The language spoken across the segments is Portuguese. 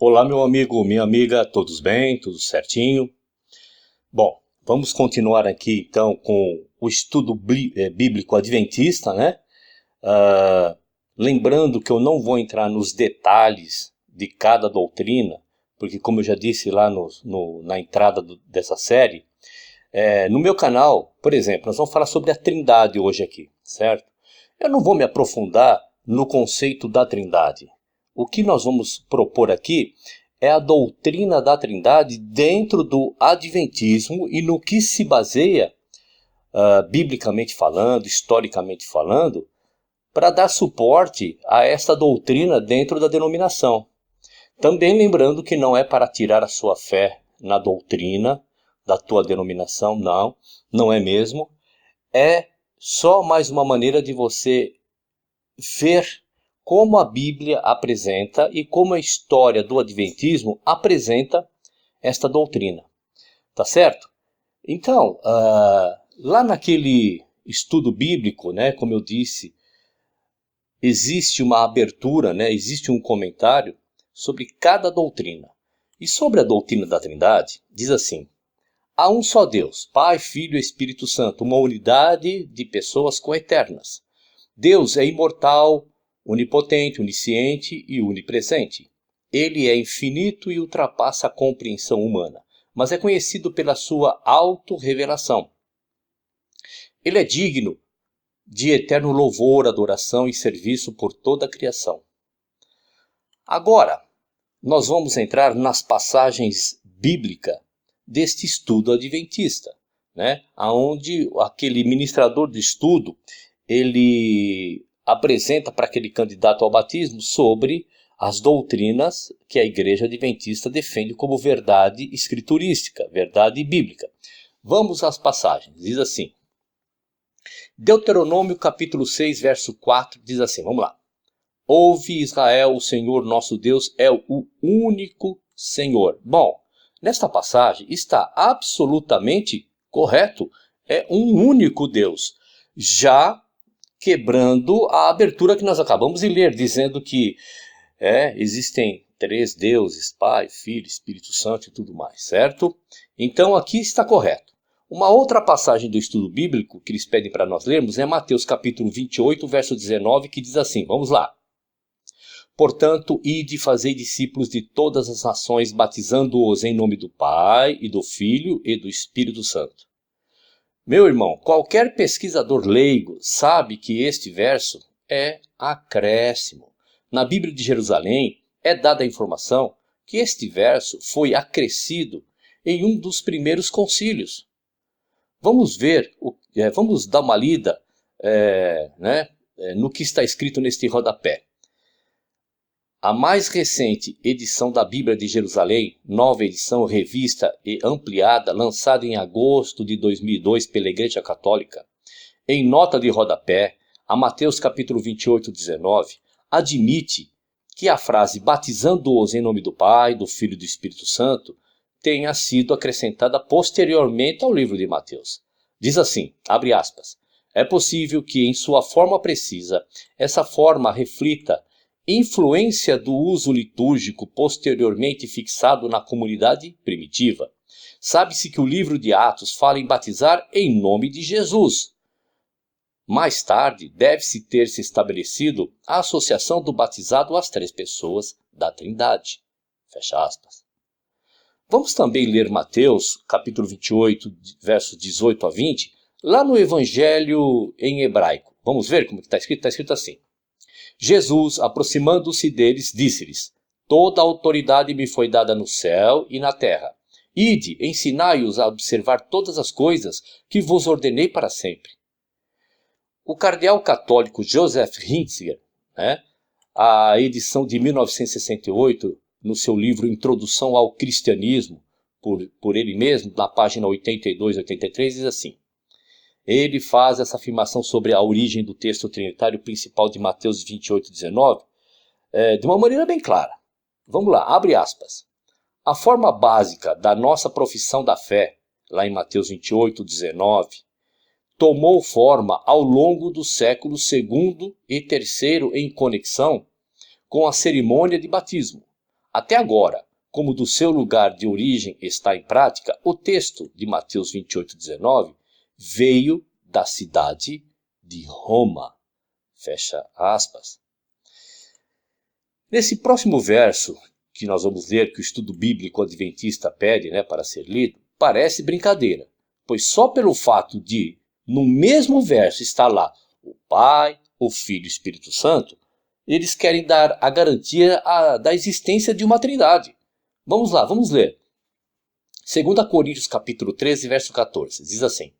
Olá, meu amigo, minha amiga, todos bem? Tudo certinho? Bom, vamos continuar aqui então com o estudo bíblico adventista, né? Lembrando que eu não vou entrar nos detalhes de cada doutrina, porque como eu já disse lá na entrada dessa série, no meu canal, por exemplo, nós vamos falar sobre a Trindade hoje aqui, certo? Eu não vou me aprofundar no conceito da Trindade. O que nós vamos propor aqui é a doutrina da Trindade dentro do Adventismo e no que se baseia, biblicamente falando, historicamente falando, para dar suporte a esta doutrina dentro da denominação. Também lembrando que não é para tirar a sua fé na doutrina da tua denominação, não é mesmo. É só mais uma maneira de você ver como a Bíblia apresenta e como a história do Adventismo apresenta esta doutrina. Tá certo? Então, lá naquele estudo bíblico, né, como eu disse, existe uma abertura, né, existe um comentário sobre cada doutrina. E sobre a doutrina da Trindade, diz assim: há um só Deus, Pai, Filho e Espírito Santo, uma unidade de pessoas coeternas. Deus é imortal, onipotente, onisciente e onipresente. Ele é infinito e ultrapassa a compreensão humana, mas é conhecido pela sua autorrevelação. Ele é digno de eterno louvor, adoração e serviço por toda a criação. Agora, nós vamos entrar nas passagens bíblicas deste estudo adventista, né? Onde aquele ministrador de estudo, ele apresenta para aquele candidato ao batismo sobre as doutrinas que a igreja adventista defende como verdade escriturística, verdade bíblica. Vamos às passagens, diz assim. Deuteronômio capítulo 6, verso 4, diz assim, vamos lá. Ouve Israel, o Senhor nosso Deus é o único Senhor. Bom, nesta passagem está absolutamente correto, é um único Deus, já quebrando a abertura que nós acabamos de ler, dizendo que existem três deuses, Pai, Filho, Espírito Santo e tudo mais, certo? Então aqui está correto. Uma outra passagem do estudo bíblico que eles pedem para nós lermos é Mateus capítulo 28, verso 19, que diz assim, vamos lá. Portanto, ide e fazei discípulos de todas as nações, batizando-os em nome do Pai, e do Filho, e do Espírito Santo. Meu irmão, qualquer pesquisador leigo sabe que este verso é acréscimo. Na Bíblia de Jerusalém é dada a informação que este verso foi acrescido em um dos primeiros concílios. Vamos ver, vamos dar uma lida no que está escrito neste rodapé. A mais recente edição da Bíblia de Jerusalém, nova edição revista e ampliada, lançada em agosto de 2002 pela Igreja Católica, em nota de rodapé, a Mateus capítulo 28, 19, admite que a frase batizando-os em nome do Pai, do Filho e do Espírito Santo tenha sido acrescentada posteriormente ao livro de Mateus. Diz assim, abre aspas, é possível que em sua forma precisa, essa forma reflita influência do uso litúrgico posteriormente fixado na comunidade primitiva. Sabe-se que o livro de Atos fala em batizar em nome de Jesus. Mais tarde, deve-se ter se estabelecido a associação do batizado às três pessoas da Trindade. Fecha aspas. Vamos também ler Mateus, capítulo 28, versos 18 a 20, lá no Evangelho em hebraico. Vamos ver como está escrito? Está escrito assim. Jesus, aproximando-se deles, disse-lhes, toda a autoridade me foi dada no céu e na terra. Ide, ensinai-os a observar todas as coisas que vos ordenei para sempre. O cardeal católico Joseph Ratzinger, a edição de 1968, no seu livro Introdução ao Cristianismo, por ele mesmo, na página 82 e 83, diz assim. Ele faz essa afirmação sobre a origem do texto trinitário principal de Mateus 28, 19, de uma maneira bem clara. Vamos lá, abre aspas. A forma básica da nossa profissão da fé, lá em Mateus 28, 19, tomou forma ao longo dos séculos II e III em conexão com a cerimônia de batismo. Até agora, como do seu lugar de origem está em prática, o texto de Mateus 28:19 veio da cidade de Roma. Fecha aspas. Nesse próximo verso que nós vamos ler, que o estudo bíblico adventista pede, para ser lido, parece brincadeira, pois só pelo fato de, no mesmo verso, estar lá o Pai, o Filho e o Espírito Santo, eles querem dar a garantia da existência de uma trindade. Vamos lá, vamos ler. 2 Coríntios capítulo 13, verso 14, diz assim: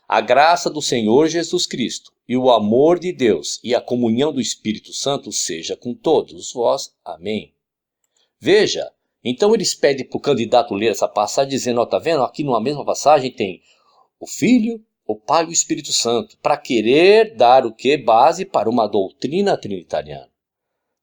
A graça do Senhor Jesus Cristo e o amor de Deus e a comunhão do Espírito Santo seja com todos vós. Amém. Veja, então eles pedem para o candidato ler essa passagem dizendo, está vendo? Aqui numa mesma passagem tem o Filho, o Pai e o Espírito Santo, para querer dar o que? Base para uma doutrina trinitariana.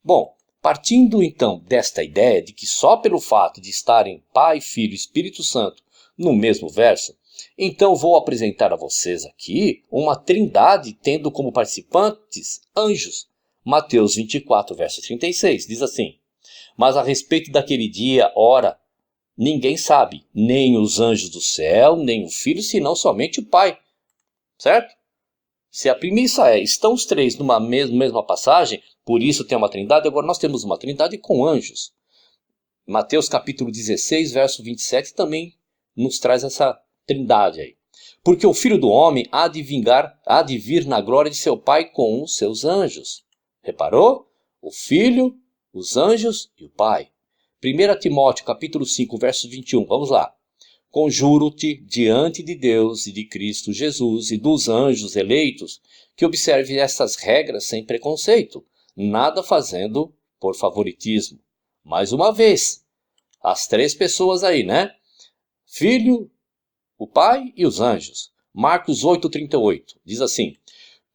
Bom, partindo então desta ideia de que só pelo fato de estarem Pai, Filho e Espírito Santo no mesmo verso, então vou apresentar a vocês aqui uma trindade tendo como participantes anjos. Mateus 24, verso 36, diz assim: Mas a respeito daquele dia, hora, ninguém sabe, nem os anjos do céu, nem o Filho, senão somente o Pai. Certo? Se a premissa é, estão os três numa mesma passagem, por isso tem uma trindade, agora nós temos uma trindade com anjos. Mateus capítulo 16, verso 27 também nos traz essa trindade aí. Porque o Filho do Homem há de vir na glória de seu Pai com os seus anjos. Reparou? O Filho, os anjos e o Pai. 1 Timóteo capítulo 5, verso 21, vamos lá. Conjuro-te diante de Deus e de Cristo Jesus e dos anjos eleitos, que observe estas regras sem preconceito, nada fazendo por favoritismo. Mais uma vez, as três pessoas aí, Filho, o Pai e os anjos. Marcos 8:38, diz assim: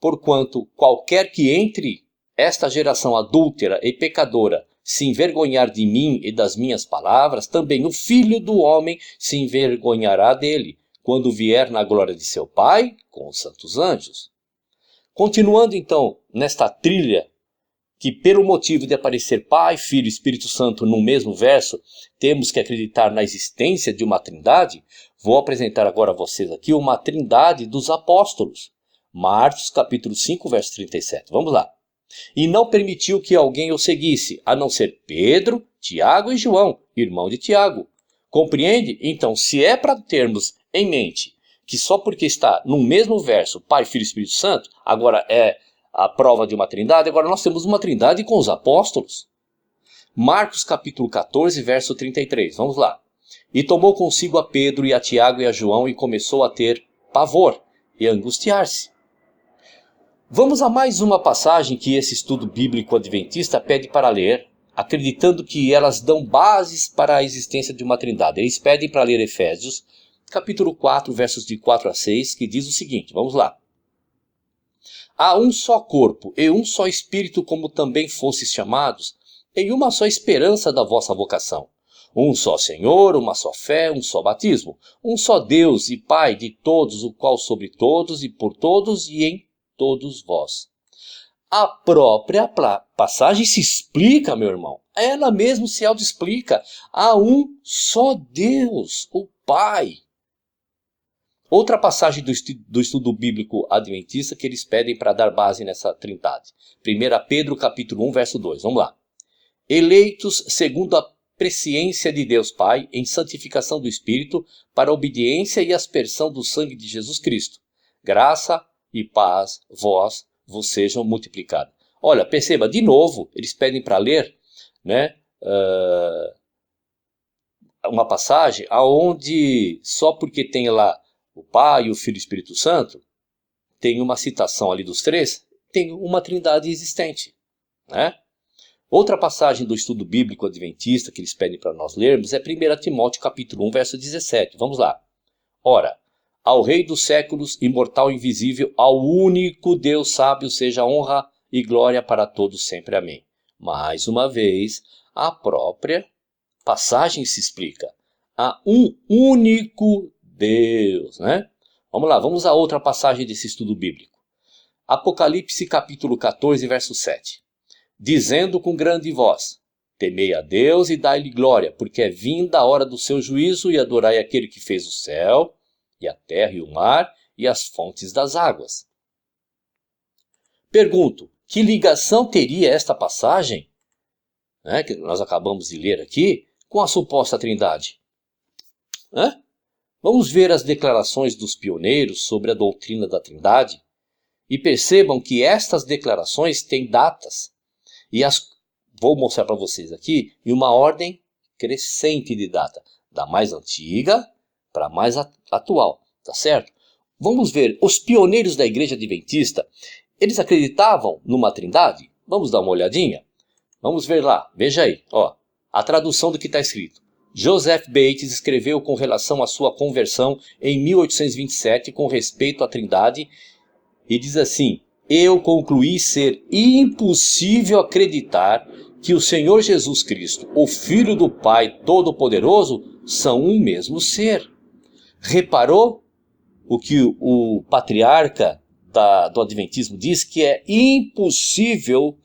Porquanto qualquer que entre esta geração adúltera e pecadora se envergonhar de mim e das minhas palavras, também o Filho do Homem se envergonhará dele, quando vier na glória de seu Pai com os santos anjos. Continuando então nesta trilha, que pelo motivo de aparecer Pai, Filho e Espírito Santo no mesmo verso, temos que acreditar na existência de uma trindade, vou apresentar agora a vocês aqui uma trindade dos apóstolos. Marcos capítulo 5, verso 37. Vamos lá. E não permitiu que alguém o seguisse, a não ser Pedro, Tiago e João, irmão de Tiago. Compreende? Então, se é para termos em mente que só porque está no mesmo verso Pai, Filho e Espírito Santo, agora é a prova de uma trindade, agora nós temos uma trindade com os apóstolos. Marcos capítulo 14, verso 33, vamos lá. E tomou consigo a Pedro e a Tiago e a João e começou a ter pavor e angustiar-se. Vamos a mais uma passagem que esse estudo bíblico adventista pede para ler, acreditando que elas dão bases para a existência de uma trindade. Eles pedem para ler Efésios, capítulo 4, versos de 4 a 6, que diz o seguinte, vamos lá. Há um só corpo e um só Espírito, como também fostes chamados, em uma só esperança da vossa vocação. Um só Senhor, uma só fé, um só batismo. Um só Deus e Pai de todos, o qual sobre todos e por todos e em todos vós. A própria passagem se explica, meu irmão. Ela mesmo se auto-explica. Há um só Deus, o Pai. Outra passagem do estudo bíblico adventista que eles pedem para dar base nessa trindade. 1 Pedro capítulo 1, verso 2. Vamos lá. Eleitos segundo a presciência de Deus Pai, em santificação do Espírito, para a obediência e aspersão do sangue de Jesus Cristo. Graça e paz vos sejam multiplicados. Olha, perceba, de novo, eles pedem para ler, uma passagem onde só porque tem lá o Pai, o Filho e o Espírito Santo, tem uma citação ali dos três, tem uma trindade existente, Outra passagem do estudo bíblico adventista que eles pedem para nós lermos é 1 Timóteo capítulo 1, verso 17. Vamos lá. Ora, ao Rei dos séculos, imortal e invisível, ao único Deus sábio, seja honra e glória para todos sempre. Amém. Mais uma vez, a própria passagem se explica. Há um único Deus, Vamos lá, vamos a outra passagem desse estudo bíblico. Apocalipse capítulo 14, verso 7. Dizendo com grande voz, Temei a Deus e dai-lhe glória, porque é vinda a hora do seu juízo, e adorai aquele que fez o céu, e a terra e o mar, e as fontes das águas. Pergunto, que ligação teria esta passagem, que nós acabamos de ler aqui, com a suposta trindade? Vamos ver as declarações dos pioneiros sobre a doutrina da trindade, e percebam que estas declarações têm datas, e vou mostrar para vocês aqui em uma ordem crescente de data, da mais antiga para a mais atual, tá certo? Vamos ver, os pioneiros da Igreja Adventista, eles acreditavam numa trindade? Vamos dar uma olhadinha? Vamos ver lá, veja aí, a tradução do que está escrito. Joseph Bates escreveu com relação à sua conversão em 1827 com respeito à trindade e diz assim: eu concluí ser impossível acreditar que o Senhor Jesus Cristo, o Filho do Pai Todo-Poderoso, são um mesmo ser. Reparou o que o patriarca do Adventismo diz, que é impossível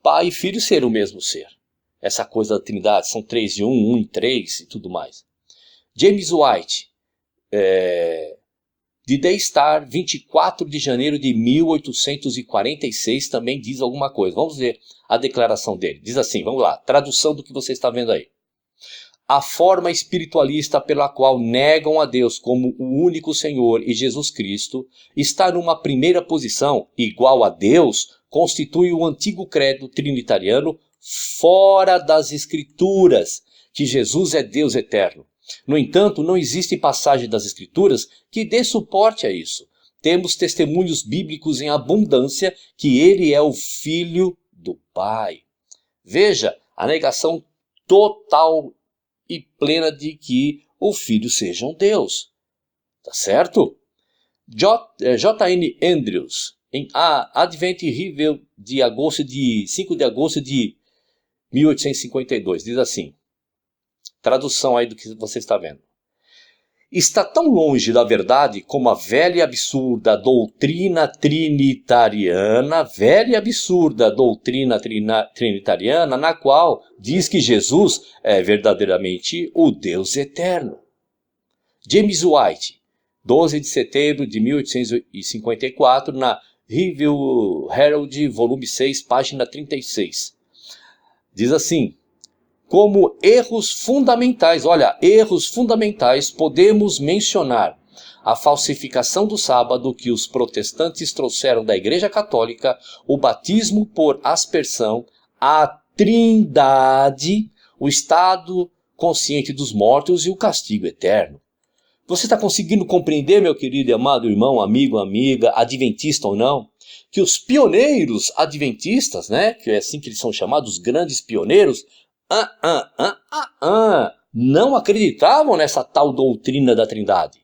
Pai e Filho ser o mesmo ser. Essa coisa da trindade, são 3 em 1, 1 em 3 e tudo mais. James White, de The Star, 24 de janeiro de 1846, também diz alguma coisa. Vamos ver a declaração dele. Diz assim, vamos lá, tradução do que você está vendo aí. A forma espiritualista pela qual negam a Deus como o único Senhor e Jesus Cristo está numa primeira posição, igual a Deus, constitui o antigo credo trinitariano fora das Escrituras, que Jesus é Deus eterno. No entanto, não existe passagem das Escrituras que dê suporte a isso. Temos testemunhos bíblicos em abundância que ele é o Filho do Pai. Veja, a negação total e plena de que o Filho seja um Deus. Tá certo? J.N. Andrews, em Advent Review de 5 de agosto de 1852, diz assim, tradução aí do que você está vendo. Está tão longe da verdade como a velha e absurda doutrina trinitariana, na qual diz que Jesus é verdadeiramente o Deus eterno. James White, 12 de setembro de 1854, na Review Herald, volume 6, página 36. Diz assim, como erros fundamentais, podemos mencionar a falsificação do sábado que os protestantes trouxeram da Igreja Católica, o batismo por aspersão, a trindade, o estado consciente dos mortos e o castigo eterno. Você está conseguindo compreender, meu querido e amado irmão, amigo, amiga, adventista ou não, que os pioneiros adventistas, que é assim que eles são chamados, os grandes pioneiros, não acreditavam nessa tal doutrina da trindade.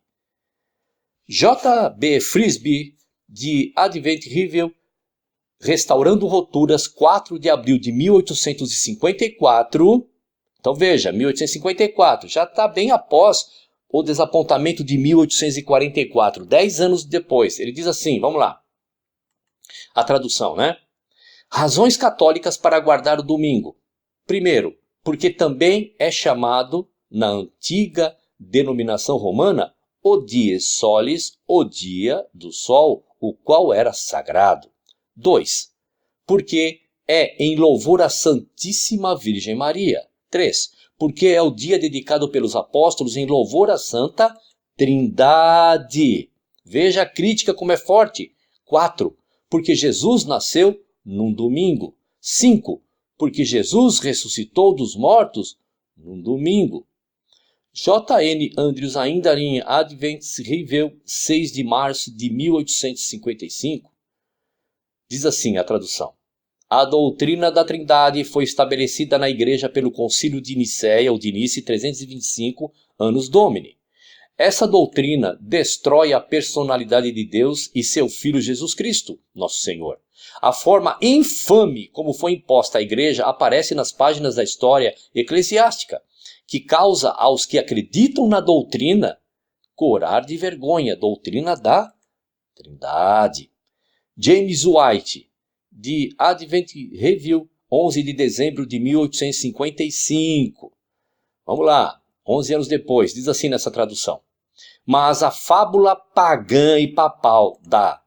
J.B. Frisbee, de Advent Review, Restaurando Rupturas, 4 de abril de 1854. Então veja, 1854, já está bem após o desapontamento de 1844, 10 anos depois. Ele diz assim, vamos lá, a tradução, Razões católicas para guardar o domingo. Primeiro, porque também é chamado, na antiga denominação romana, o dies solis, o dia do sol, o qual era sagrado. 2. Porque é em louvor à Santíssima Virgem Maria. 3. Porque é o dia dedicado pelos apóstolos em louvor à Santa Trindade. Veja a crítica como é forte. 4. Porque Jesus nasceu num domingo. 5. Porque Jesus ressuscitou dos mortos num domingo. J.N. Andrews, ainda em Advent Review, 6 de março de 1855, diz assim a tradução. A doutrina da Trindade foi estabelecida na Igreja pelo Concílio de Nicéia, ou de Nice, 325 Annus Domini. Essa doutrina destrói a personalidade de Deus e seu Filho Jesus Cristo, nosso Senhor. A forma infame como foi imposta à Igreja aparece nas páginas da história eclesiástica, que causa aos que acreditam na doutrina corar de vergonha, doutrina da Trindade. James White, de Advent Review, 11 de dezembro de 1855. Vamos lá, 11 anos depois, diz assim nessa tradução. Mas a fábula pagã e papal da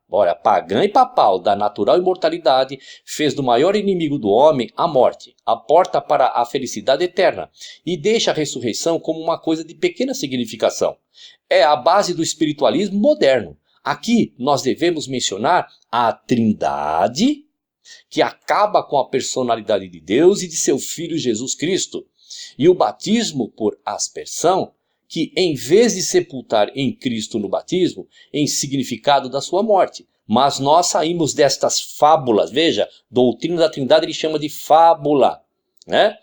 natural imortalidade fez do maior inimigo do homem a morte, a porta para a felicidade eterna, e deixa a ressurreição como uma coisa de pequena significação. É a base do espiritualismo moderno. Aqui nós devemos mencionar a Trindade, que acaba com a personalidade de Deus e de seu Filho Jesus Cristo, e o batismo por aspersão, que em vez de sepultar em Cristo no batismo, em significado da sua morte. Mas nós saímos destas fábulas, veja, doutrina da Trindade ele chama de fábula, né?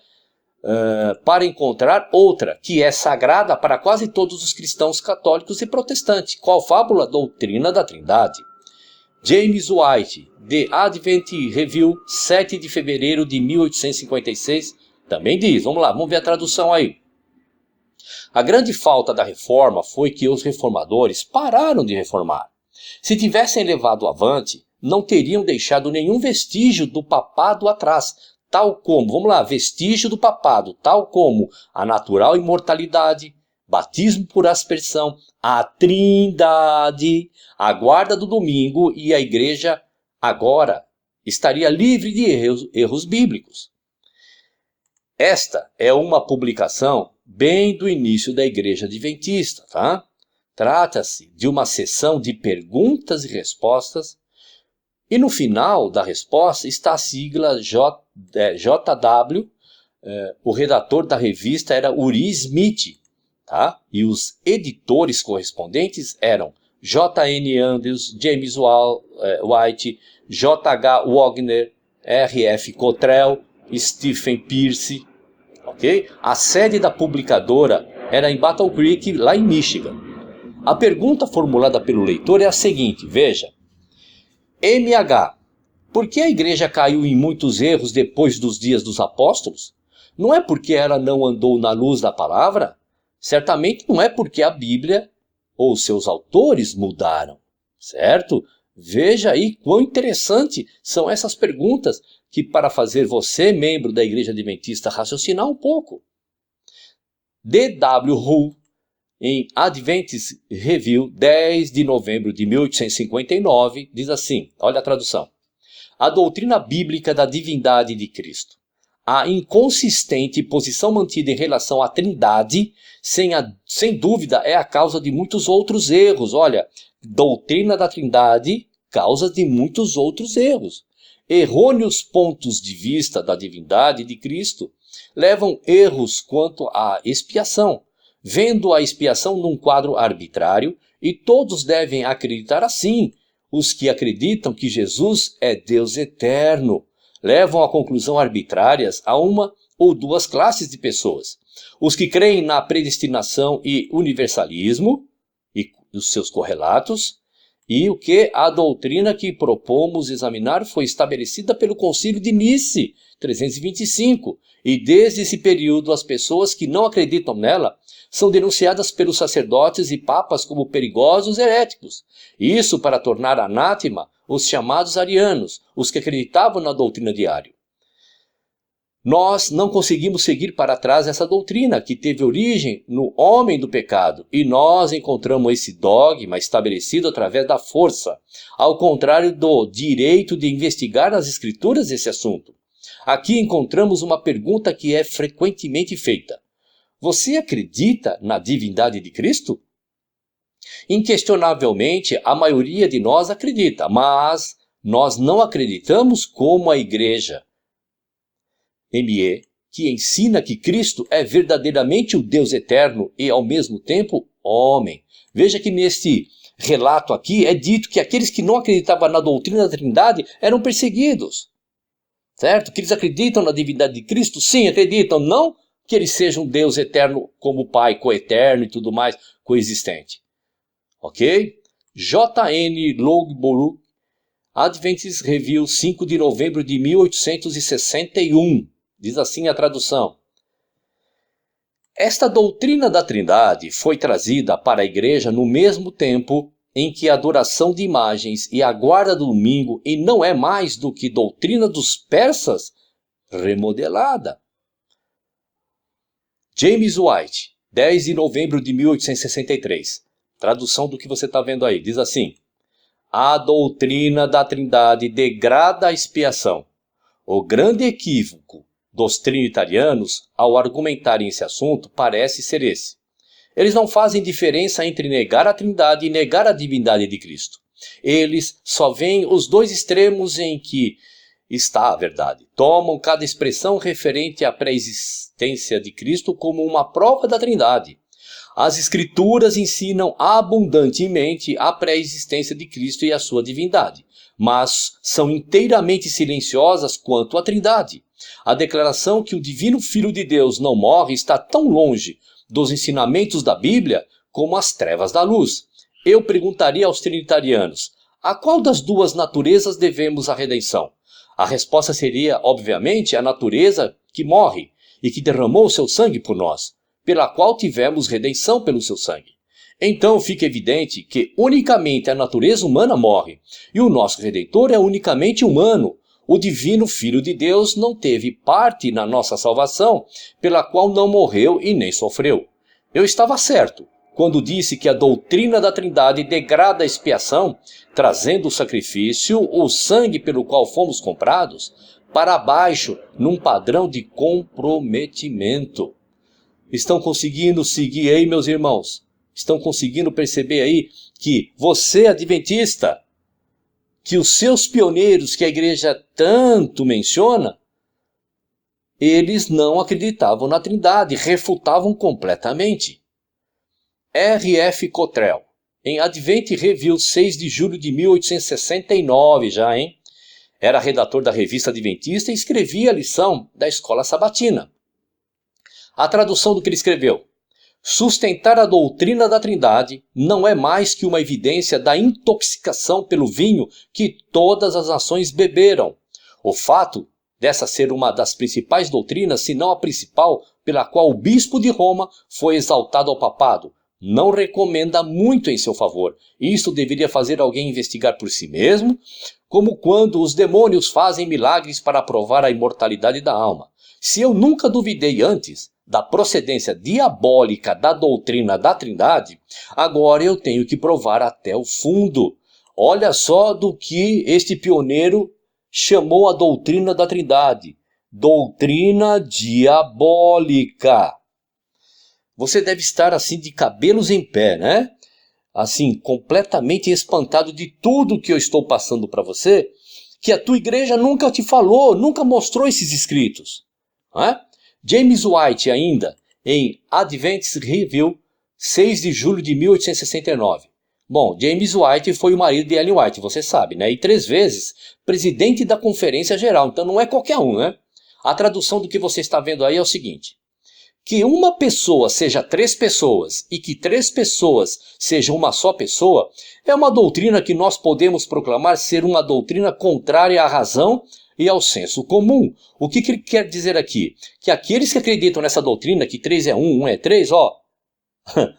Para encontrar outra, que é sagrada para quase todos os cristãos católicos e protestantes. Qual fábula? Doutrina da Trindade. James White, The Advent Review, 7 de fevereiro de 1856, também diz, vamos ver a tradução aí. A grande falta da reforma foi que os reformadores pararam de reformar. Se tivessem levado avante, não teriam deixado nenhum vestígio do papado atrás, tal como, vestígio do papado, tal como a natural imortalidade, batismo por aspersão, a Trindade, a guarda do domingo, e a igreja agora estaria livre de erros bíblicos. Esta é uma publicação bem do início da Igreja Adventista, tá? Trata-se de uma sessão de perguntas e respostas, e no final da resposta está a sigla JW, o redator da revista era Uri Smith, tá? E os editores correspondentes eram J.N. Andrews, James White, J.H. Wagner, R.F. Cottrell, Stephen Pearce. Okay? A sede da publicadora era em Battle Creek, lá em Michigan. A pergunta formulada pelo leitor é a seguinte, veja. MH, por que a igreja caiu em muitos erros depois dos dias dos apóstolos? Não é porque ela não andou na luz da palavra? Certamente não é porque a Bíblia ou seus autores mudaram, certo? Veja aí quão interessante são essas perguntas que para fazer você, membro da Igreja Adventista, raciocinar um pouco. D.W. Hull, em Adventist Review, 10 de novembro de 1859, diz assim, olha a tradução. A doutrina bíblica da divindade de Cristo. A inconsistente posição mantida em relação à Trindade, sem dúvida, é a causa de muitos outros erros. Olha, doutrina da Trindade, causa de muitos outros erros. Errôneos pontos de vista da divindade de Cristo levam erros quanto à expiação, vendo a expiação num quadro arbitrário, e todos devem acreditar assim. Os que acreditam que Jesus é Deus eterno levam a conclusão arbitrárias a uma ou duas classes de pessoas. Os que creem na predestinação e universalismo, e os seus correlatos, e o que a doutrina que propomos examinar foi estabelecida pelo Concílio de Nice, 325, e desde esse período as pessoas que não acreditam nela são denunciadas pelos sacerdotes e papas como perigosos heréticos. Isso para tornar anátema os chamados arianos, os que acreditavam na doutrina de Ario. Nós não conseguimos seguir para trás essa doutrina que teve origem no homem do pecado, e nós encontramos esse dogma estabelecido através da força, ao contrário do direito de investigar nas escrituras esse assunto. Aqui encontramos uma pergunta que é frequentemente feita. Você acredita na divindade de Cristo? Inquestionavelmente, a maioria de nós acredita, mas nós não acreditamos como a igreja ME, que ensina que Cristo é verdadeiramente o Deus eterno e ao mesmo tempo homem. Veja que neste relato aqui é dito que aqueles que não acreditavam na doutrina da Trindade eram perseguidos. Certo? Que eles acreditam na divindade de Cristo? Sim, acreditam. Não que ele seja um Deus eterno como Pai, coeterno e tudo mais, coexistente. Ok? J.N. Logborough, Adventist Review, 5 de novembro de 1861. Diz assim a tradução. Esta doutrina da Trindade foi trazida para a igreja no mesmo tempo em que a adoração de imagens e a guarda do domingo, e não é mais do que doutrina dos persas, remodelada. James White, 10 de novembro de 1863. Tradução do que você está vendo aí. Diz assim: a doutrina da Trindade degrada a expiação. O grande equívoco dos trinitarianos ao argumentarem esse assunto parece ser esse. Eles não fazem diferença entre negar a Trindade e negar a divindade de Cristo. Eles só veem os dois extremos em que está a verdade. Tomam cada expressão referente à pré-existência de Cristo como uma prova da Trindade. As Escrituras ensinam abundantemente a pré-existência de Cristo e a sua divindade, mas são inteiramente silenciosas quanto à Trindade. A declaração que o Divino Filho de Deus não morre está tão longe dos ensinamentos da Bíblia como as trevas da luz. Eu perguntaria aos trinitarianos: a qual das duas naturezas devemos a redenção? A resposta seria, obviamente, a natureza que morre e que derramou o seu sangue por nós, pela qual tivemos redenção pelo seu sangue. Então fica evidente que unicamente a natureza humana morre, e o nosso Redentor é unicamente humano. O Divino Filho de Deus não teve parte na nossa salvação, pela qual não morreu e nem sofreu. Eu estava certo quando disse que a doutrina da Trindade degrada a expiação, trazendo o sacrifício, o sangue pelo qual fomos comprados, para baixo num padrão de comprometimento. Estão conseguindo seguir aí, meus irmãos? Estão conseguindo perceber aí que você, adventista, que os seus pioneiros que a igreja tanto menciona, eles não acreditavam na Trindade, refutavam completamente. R.F. Cottrell, em Advent Review, 6 de julho de 1869 já, hein? Era redator da revista Adventista e escrevia a lição da escola sabatina. A tradução do que ele escreveu: sustentar a doutrina da Trindade não é mais que uma evidência da intoxicação pelo vinho que todas as nações beberam. O fato dessa ser uma das principais doutrinas, se não a principal, pela qual o bispo de Roma foi exaltado ao papado, não recomenda muito em seu favor. Isto deveria fazer alguém investigar por si mesmo, como quando os demônios fazem milagres para provar a imortalidade da alma. Se eu nunca duvidei antes da procedência diabólica da doutrina da Trindade, agora eu tenho que provar até o fundo. Olha só do que este pioneiro chamou a doutrina da Trindade: doutrina diabólica. Você deve estar assim de cabelos em pé, né? Assim, completamente espantado de tudo que eu estou passando para você, que a tua igreja nunca te falou, nunca mostrou esses escritos. Não é? James White ainda, em Advent Review, 6 de julho de 1869. Bom, James White foi o marido de Ellen White, você sabe, né? E 3 vezes presidente da Conferência Geral, então não é qualquer um, né? A tradução do que você está vendo aí é o seguinte: que uma pessoa seja 3 pessoas e que 3 pessoas sejam uma só pessoa é uma doutrina que nós podemos proclamar ser uma doutrina contrária à razão e ao senso comum. O que ele quer dizer aqui? Que aqueles que acreditam nessa doutrina, que 3 é 1, 1 é 3,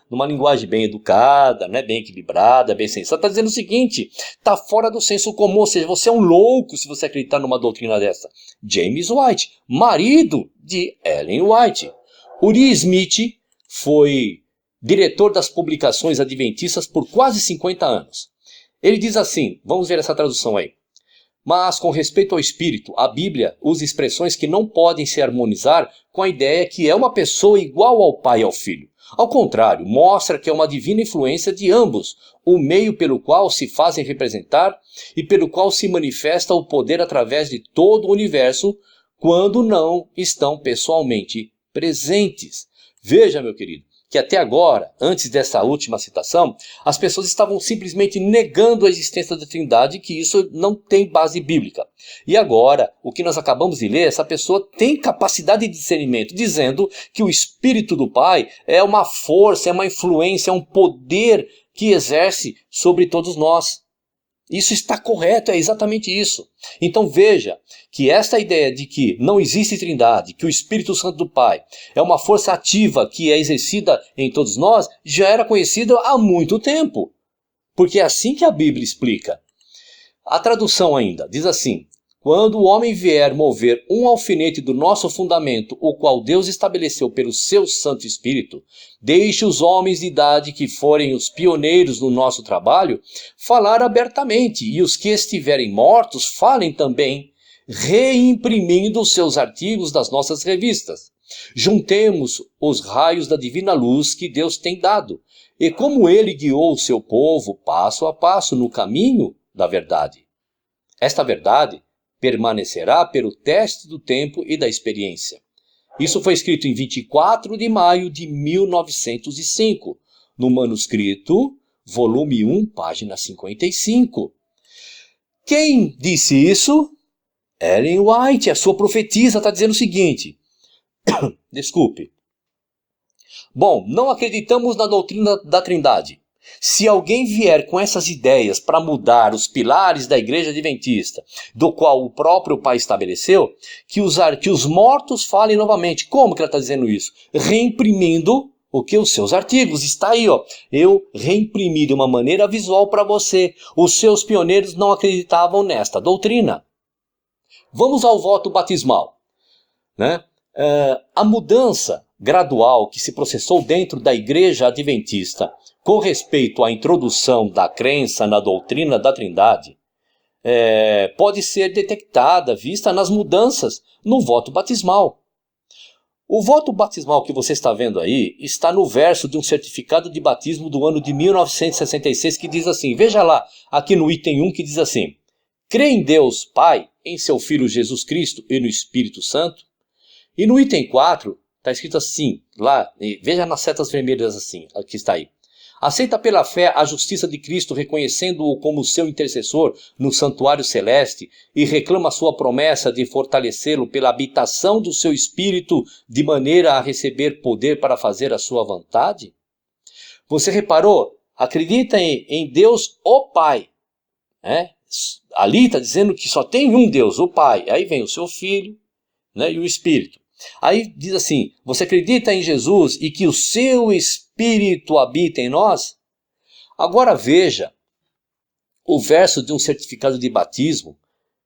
numa linguagem bem educada, né, bem equilibrada, bem sensata, está dizendo o seguinte: está fora do senso comum, ou seja, você é um louco se você acreditar numa doutrina dessa. James White, marido de Ellen White. Uri Smith foi diretor das publicações adventistas por quase 50 anos. Ele diz assim, vamos ver essa tradução aí: mas com respeito ao Espírito, a Bíblia usa expressões que não podem se harmonizar com a ideia que é uma pessoa igual ao Pai e ao Filho. Ao contrário, mostra que é uma divina influência de ambos, o meio pelo qual se fazem representar e pelo qual se manifesta o poder através de todo o universo quando não estão pessoalmente presentes. Veja, meu querido, que até agora, antes dessa última citação, as pessoas estavam simplesmente negando a existência da Trindade, que isso não tem base bíblica. E agora, o que nós acabamos de ler, essa pessoa tem capacidade de discernimento, dizendo que o Espírito do Pai é uma força, é uma influência, é um poder que exerce sobre todos nós. Isso está correto, é exatamente isso. Então veja que esta ideia de que não existe Trindade, que o Espírito Santo do Pai é uma força ativa que é exercida em todos nós, já era conhecida há muito tempo. Porque é assim que a Bíblia explica. A tradução ainda diz assim: Quando o homem vier mover um alfinete do nosso fundamento, o qual Deus estabeleceu pelo seu Santo Espírito, deixe os homens de idade que forem os pioneiros no nosso trabalho falar abertamente, e os que estiverem mortos falem também, reimprimindo os seus artigos das nossas revistas. Juntemos os raios da divina luz que Deus tem dado, e como ele guiou o seu povo passo a passo no caminho da verdade. Esta verdade permanecerá pelo teste do tempo e da experiência. Isso foi escrito em 24 de maio de 1905, no manuscrito, volume 1, página 55. Quem disse isso? Ellen White, a sua profetisa, está dizendo o seguinte. Desculpe. Bom, não acreditamos na doutrina da Trindade. Se alguém vier com essas ideias para mudar os pilares da Igreja Adventista, do qual o próprio Pai estabeleceu, que os mortos falem novamente. Como que ela está dizendo isso? Reimprimindo os seus artigos. Está aí, ó. Eu reimprimi de uma maneira visual para você. Os seus pioneiros não acreditavam nesta doutrina. Vamos ao voto batismal, né? A mudança gradual que se processou dentro da Igreja Adventista com respeito à introdução da crença na doutrina da Trindade pode ser detectada, vista nas mudanças no voto batismal. O voto batismal que você está vendo aí está no verso de um certificado de batismo do ano de 1966 que diz assim, veja lá, aqui no item 1 que diz assim, crê em Deus Pai, em seu Filho Jesus Cristo e no Espírito Santo. E no item 4 está escrito assim, lá, veja nas setas vermelhas assim, aqui está aí. Aceita pela fé a justiça de Cristo, reconhecendo-o como seu intercessor no santuário celeste e reclama sua promessa de fortalecê-lo pela habitação do seu Espírito de maneira a receber poder para fazer a sua vontade? Você reparou? Acredita em Deus, o Pai. Ali está dizendo que só tem um Deus, o Pai. Aí vem o seu Filho, né, e o Espírito. Aí diz assim, você acredita em Jesus e que o seu Espírito habita em nós? Agora veja o verso de um certificado de batismo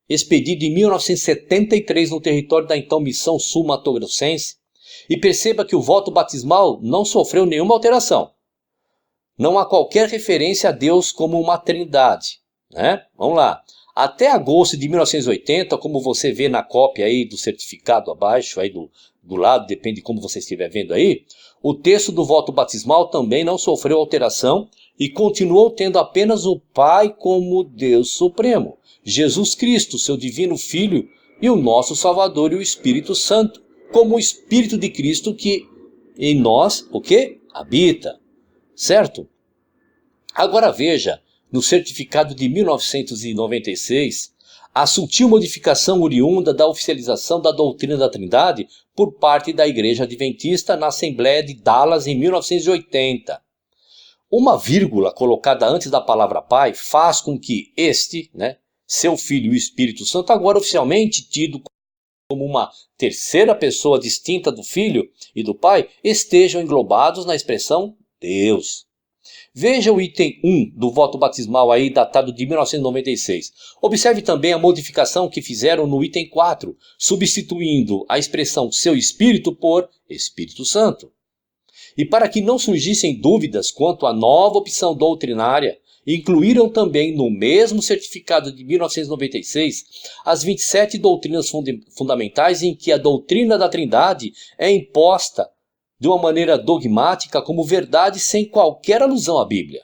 expedido em 1973 no território da então Missão Sul Mato Grossense e perceba que o voto batismal não sofreu nenhuma alteração. Não há qualquer referência a Deus como uma trindade, né? Vamos lá. Até agosto de 1980, como você vê na cópia aí do certificado abaixo, aí do lado, depende de como você estiver vendo aí, o texto do voto batismal também não sofreu alteração e continuou tendo apenas o Pai como Deus Supremo, Jesus Cristo, seu divino Filho, e o nosso Salvador e o Espírito Santo, como o Espírito de Cristo que em nós, o quê? Habita. Certo? Agora veja, no certificado de 1996, a sutil modificação oriunda da oficialização da doutrina da Trindade por parte da Igreja Adventista na Assembleia de Dallas em 1980. Uma vírgula colocada antes da palavra Pai faz com que este, né, seu Filho e o Espírito Santo, agora oficialmente tido como uma terceira pessoa distinta do Filho e do Pai, estejam englobados na expressão Deus. Veja o item 1 do voto batismal aí, datado de 1996. Observe também a modificação que fizeram no item 4, substituindo a expressão seu Espírito por Espírito Santo. E para que não surgissem dúvidas quanto à nova opção doutrinária, incluíram também no mesmo certificado de 1996 as 27 doutrinas fundamentais em que a doutrina da Trindade é imposta de uma maneira dogmática como verdade sem qualquer alusão à Bíblia.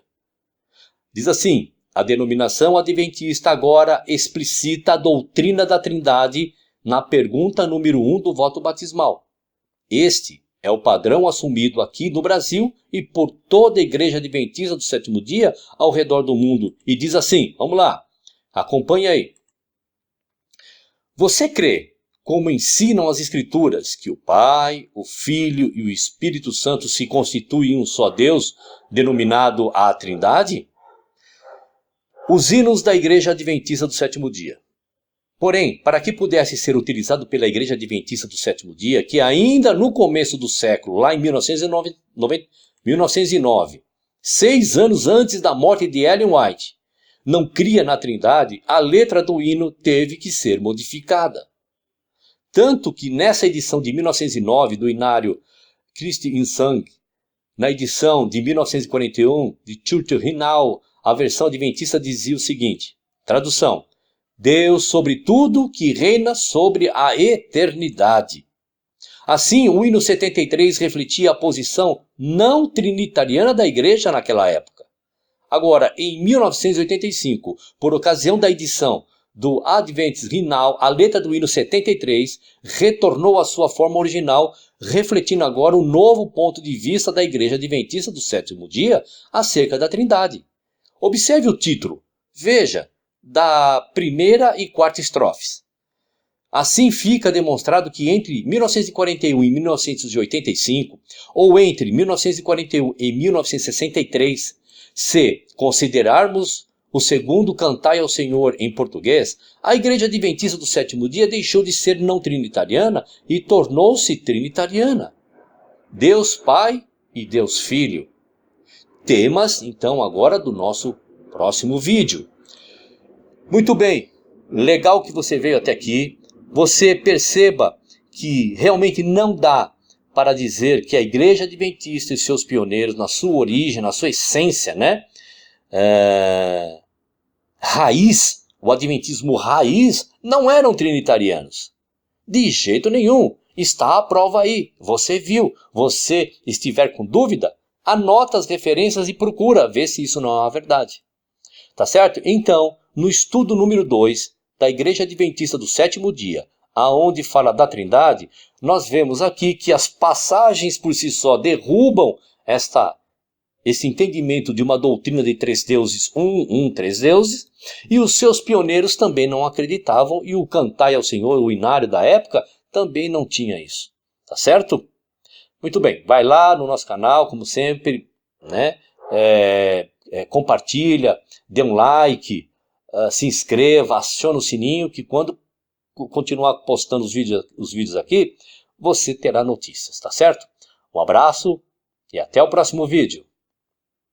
Diz assim, a denominação adventista agora explicita a doutrina da Trindade na pergunta número 1 do voto batismal. Este é o padrão assumido aqui no Brasil e por toda a Igreja Adventista do Sétimo Dia ao redor do mundo. E diz assim, vamos lá, acompanhe aí. Você crê, como ensinam as Escrituras, que o Pai, o Filho e o Espírito Santo se constituem um só Deus, denominado a Trindade? Os hinos da Igreja Adventista do Sétimo Dia. Porém, para que pudesse ser utilizado pela Igreja Adventista do Sétimo Dia, que ainda no começo do século, lá em 1909, 6 anos antes da morte de Ellen White, não cria na Trindade, a letra do hino teve que ser modificada. Tanto que nessa edição de 1909 do hinário Christi in Sang, na edição de 1941 de Church Hymnal, a versão adventista dizia o seguinte, tradução, Deus sobre tudo que reina sobre a eternidade. Assim, o hino 73 refletia a posição não trinitariana da igreja naquela época. Agora, em 1985, por ocasião da edição do Adventist Hymnal, a letra do hino 73 retornou à sua forma original, refletindo agora o novo ponto de vista da Igreja Adventista do Sétimo Dia acerca da Trindade. Observe o título, veja, da primeira e quarta estrofes. Assim fica demonstrado que entre 1941 e 1985, ou entre 1941 e 1963, se considerarmos o segundo Cantai ao Senhor em português, a Igreja Adventista do Sétimo Dia deixou de ser não trinitariana e tornou-se trinitariana. Deus Pai e Deus Filho. Temas, então, agora do nosso próximo vídeo. Muito bem, legal que você veio até aqui. Você perceba que realmente não dá para dizer que a Igreja Adventista e seus pioneiros, na sua origem, na sua essência, né? Raiz, o Adventismo raiz, não eram trinitarianos. De jeito nenhum. Está a prova aí. Você viu. Você estiver com dúvida, anota as referências e procura ver se isso não é uma verdade. Tá certo? Então, no estudo número 2 da Igreja Adventista do Sétimo Dia, aonde fala da Trindade, nós vemos aqui que as passagens por si só derrubam esse entendimento de uma doutrina de três deuses, três deuses, e os seus pioneiros também não acreditavam, e o Cantai ao Senhor, o hinário da época, também não tinha isso. Tá certo? Muito bem, vai lá no nosso canal, como sempre, né? Compartilha, dê um like, se inscreva, acione o sininho, que quando continuar postando os vídeos aqui, você terá notícias, tá certo? Um abraço e até o próximo vídeo.